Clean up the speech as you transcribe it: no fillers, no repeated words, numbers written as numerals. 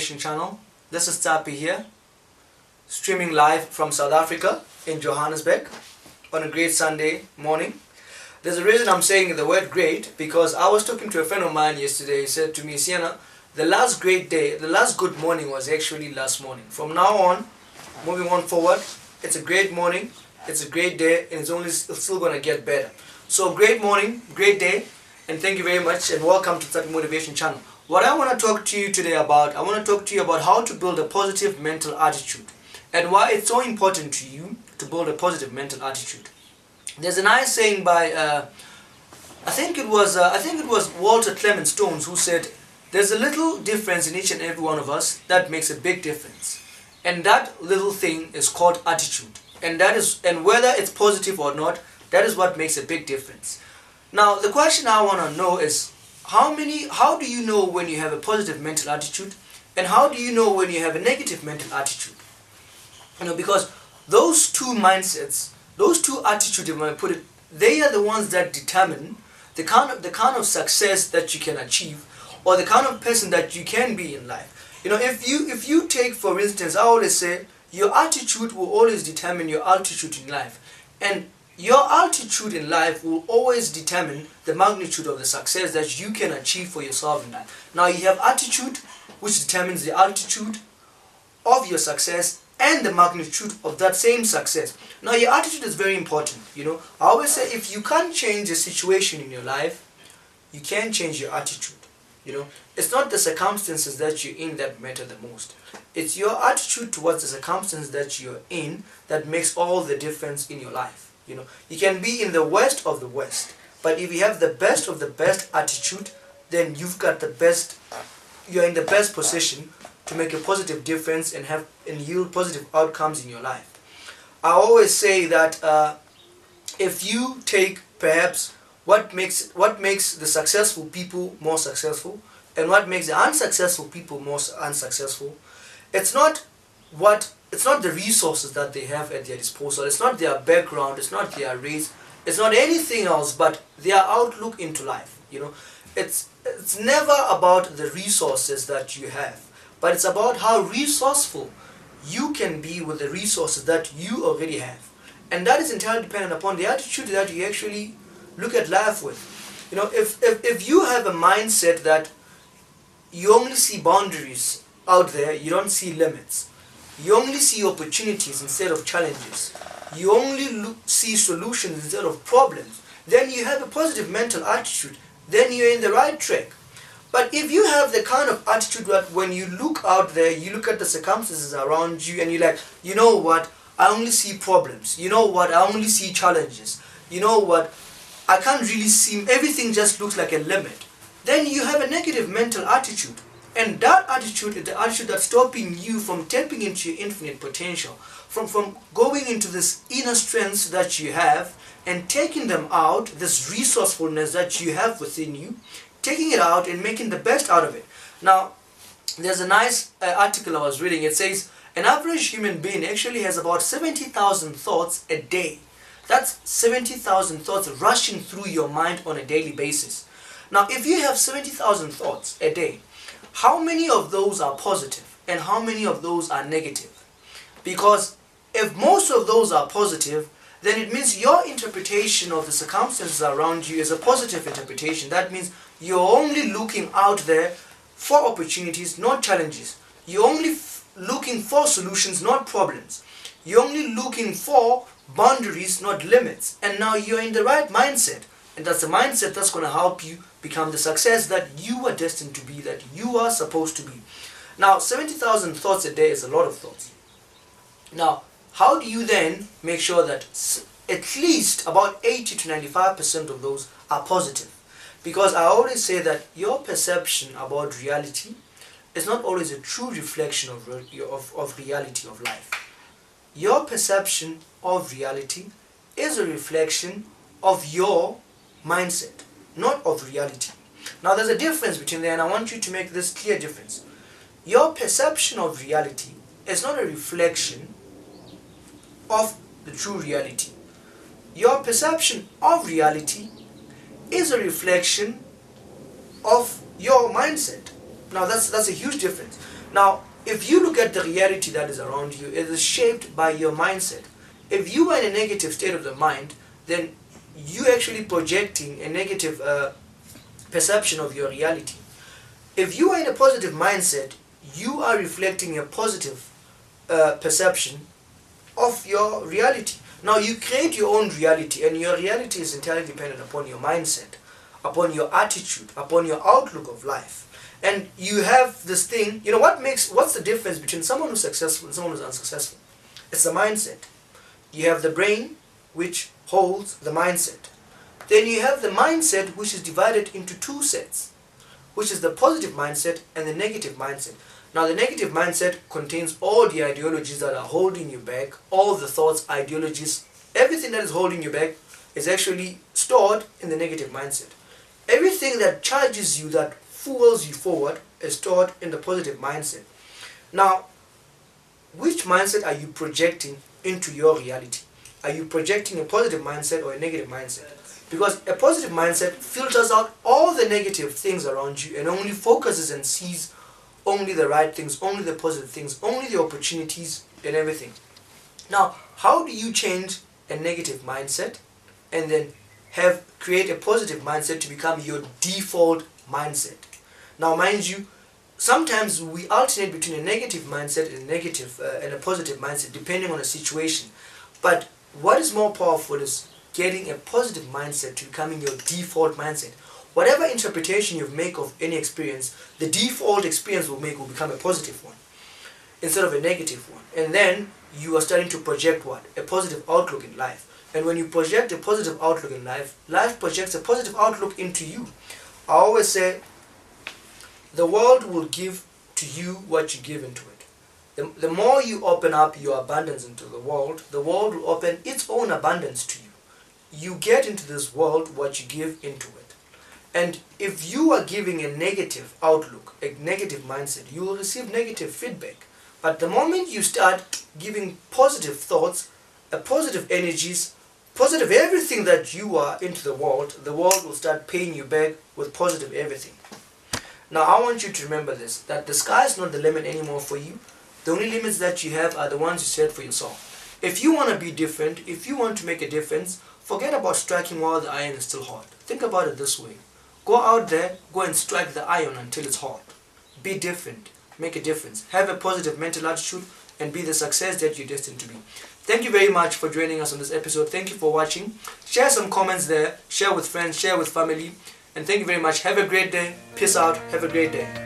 Motivation channel. This is Tapi here, streaming live from South Africa in Johannesburg on a great Sunday morning. There's a reason I'm saying the word great, because I was talking to a friend of mine yesterday. He said to me, Sienna, the last great day, the last good morning was actually last morning. From now on, moving on forward, it's a great morning, it's a great day, and it's still going to get better. So great morning, great day, and thank you very much, and welcome to Tapi Motivation channel. What I want to talk to you today about, I want to talk to you about how to build a positive mental attitude and why it's so important to you to build a positive mental attitude. There's a nice saying by I think it was Walter Clement Stones who said, there's a little difference in each and every one of us that makes a big difference, and that little thing is called attitude, and whether it's positive or not, that is what makes a big difference. Now the question I want to know is, how do you know when you have a positive mental attitude, and how do you know when you have a negative mental attitude? Because those two mindsets, those two attitudes, if I put it, they are the ones that determine the kind of success that you can achieve, or the kind of person that you can be in life. If you take, for instance, I always say your attitude will always determine your altitude in life, and your altitude in life will always determine the magnitude of the success that you can achieve for yourself in life. Now you have attitude, which determines the altitude of your success and the magnitude of that same success. Now your attitude is very important. I always say, if you can't change the situation in your life, you can change your attitude. It's not the circumstances that you're in that matter the most. It's your attitude towards the circumstances that you're in that makes all the difference in your life. You can be in the worst of the worst, but if you have the best of the best attitude, then you're in the best position to make a positive difference and yield positive outcomes in your life. I always say that if you take perhaps what makes the successful people more successful and what makes the unsuccessful people more unsuccessful, it's not the resources that they have at their disposal, it's not their background, it's not their race, it's not anything else but their outlook into life. It's never about the resources that you have, but it's about how resourceful you can be with the resources that you already have. And that is entirely dependent upon the attitude that you actually look at life with. If you have a mindset that you only see boundaries out there, you don't see limits, you only see opportunities instead of challenges, you only see solutions instead of problems, then you have a positive mental attitude, then you're in the right track. But if you have the kind of attitude that when you look out there, you look at the circumstances around you and you're like, you know what, I only see problems, you know what, I only see challenges, you know what, I can't really see, everything just looks like a limit, then you have a negative mental attitude. And that attitude is the attitude that's stopping you from tapping into your infinite potential, from going into this inner strengths that you have and taking them out, this resourcefulness that you have within you, taking it out and making the best out of it. Now, there's a nice article I was reading. It says, an average human being actually has about 70,000 thoughts a day. That's 70,000 thoughts rushing through your mind on a daily basis. Now, if you have 70,000 thoughts a day, how many of those are positive and how many of those are negative? Because if most of those are positive, then it means your interpretation of the circumstances around you is a positive interpretation. That means you're only looking out there for opportunities, not challenges. You're only looking for solutions, not problems. You're only looking for boundaries, not limits. And now you're in the right mindset. And that's the mindset that's going to help you become the success that you are destined to be, that you are supposed to be. Now, 70,000 thoughts a day is a lot of thoughts. Now, how do you then make sure that at least about 80 to 95% of those are positive? Because I always say that your perception about reality is not always a true reflection of reality of life. Your perception of reality is a reflection of your mindset, not of reality. Now there's a difference between there, and I want you to make this clear difference. Your perception of reality is not a reflection of the true reality. Your perception of reality is a reflection of your mindset. Now that's a huge difference. Now, if you look at the reality that is around you, it is shaped by your mindset. If you are in a negative state of the mind, then you actually projecting a negative perception of your reality. If you are in a positive mindset, you are reflecting a positive perception of your reality. Now you create your own reality, and your reality is entirely dependent upon your mindset, upon your attitude, upon your outlook of life. And you have this thing, what's the difference between someone who's successful and someone who's unsuccessful? It's the mindset. You have the brain, which holds the mindset. Then you have the mindset, which is divided into two sets, which is the positive mindset and the negative mindset. Now the negative mindset contains all the ideologies that are holding you back, all the thoughts, ideologies, everything that is holding you back is actually stored in the negative mindset. Everything that charges you, that fuels you forward, is stored in the positive mindset. Now, which mindset are you projecting into your reality? Are you projecting a positive mindset or a negative mindset? Because a positive mindset filters out all the negative things around you and only focuses and sees only the right things, only the positive things, only the opportunities and everything. Now, how do you change a negative mindset and then create a positive mindset to become your default mindset? Now, mind you, sometimes we alternate between a negative mindset and a positive mindset depending on the situation. But what is more powerful is getting a positive mindset to becoming your default mindset. Whatever interpretation you make of any experience, the default experience will become a positive one instead of a negative one. And then you are starting to project what? A positive outlook in life. And when you project a positive outlook in life, life projects a positive outlook into you. I always say, the world will give to you what you give into it. The more you open up your abundance into the world will open its own abundance to you. You get into this world what you give into it. And if you are giving a negative outlook, a negative mindset, you will receive negative feedback. But the moment you start giving positive thoughts, positive energies, positive everything that you are into the world will start paying you back with positive everything. Now I want you to remember this, that the sky is not the limit anymore for you. The only limits that you have are the ones you set for yourself. If you want to be different, if you want to make a difference, forget about striking while the iron is still hot. Think about it this way. Go out there, go and strike the iron until it's hot. Be different, make a difference, have a positive mental attitude, and be the success that you're destined to be. Thank you very much for joining us on this episode. Thank you for watching. Share some comments there, share with friends, share with family, and thank you very much. Have a great day. Peace out. Have a great day.